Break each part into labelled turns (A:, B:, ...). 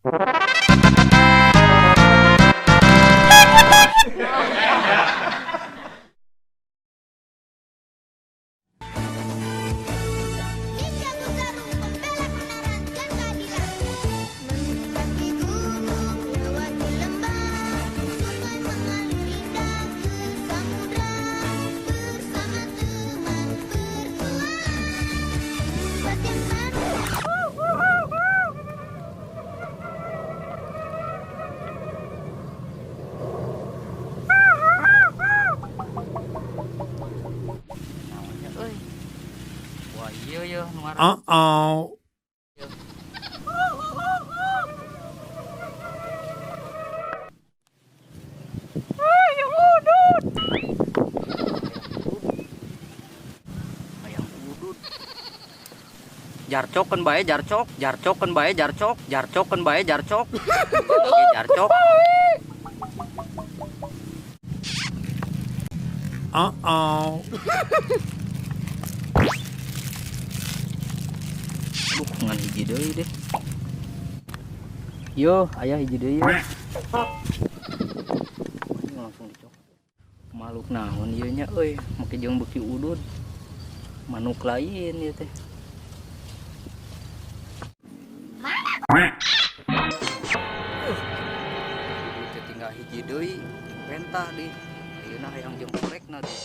A: Uh-oh.
B: Jarcok kan bae jarcok, jarcok kan bae jarcok, jarcok kan bae jarcok. Oke, jarcok.
A: Uh-oh.
B: Duh, ngan hiji deui deh. Yo, aya hiji deui yo. Langsung dicok. Maluk naon ieu nya euy, make jeung beki udud. Manuk lain ieu teh. Tinggal hiji deui, pentah di. Ayeuna hayang jeung korekna teh.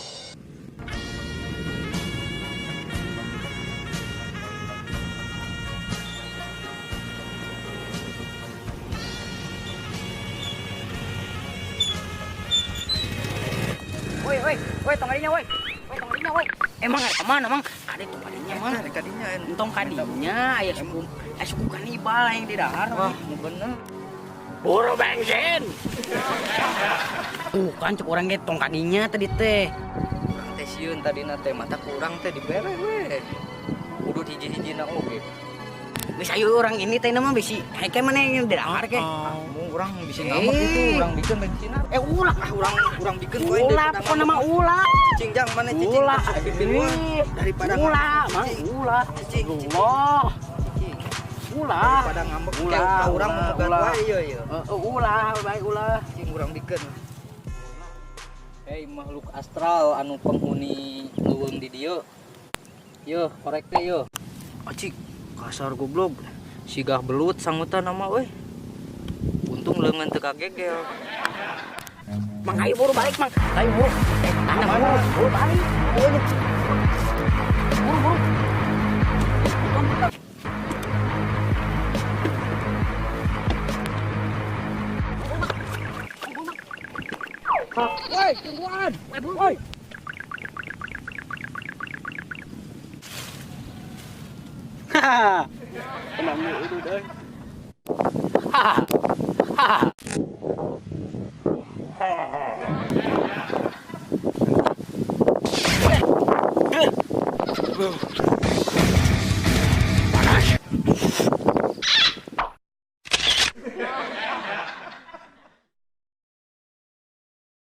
B: Woi, tong kadinya, woi. Tong kadinya, woi. Emang ada kemana, Mang? Ada tong kadinya, Mang. Ada kadinya, tong kadinya, aya suku kanibal yang di dahar. Wah, bener. Buru bensin. Kan cek urang ge tong kadinya tadi teh. Urang teh sieun tadina teh mata kurang teh dibere we. Kudu hiji-hijina oge. Bisa ayo orang ini teh mah bisi heke mana yang didangar ke? Urang bisi ngamuk itu, urang bikin bensin. Ulah urang bikin poe
C: ulah, pokok nama ulah.
B: Cicing jang mana cicing
C: ulah
B: daripada
C: ulah, Mang ulah.
B: Cicing.
C: Ulah.
B: Daripada ngambek ulah urang memegat wae ieu.
C: Ulah, baik ulah.
B: Cicing urang bikin. Hei makhluk astral anu penghuni leuweung di dieu. Yo, korek teh yo. Acik kasar goblok. Sigah belut sangutan nama euy. Untung leungeun teu kagegel.
C: Mang ayo buru balik, Mang. Ayo buru. Anak buru balik. Buru. Woi, tungguan. Woi. Hahaha. Tenang dulu deh. Hahaha.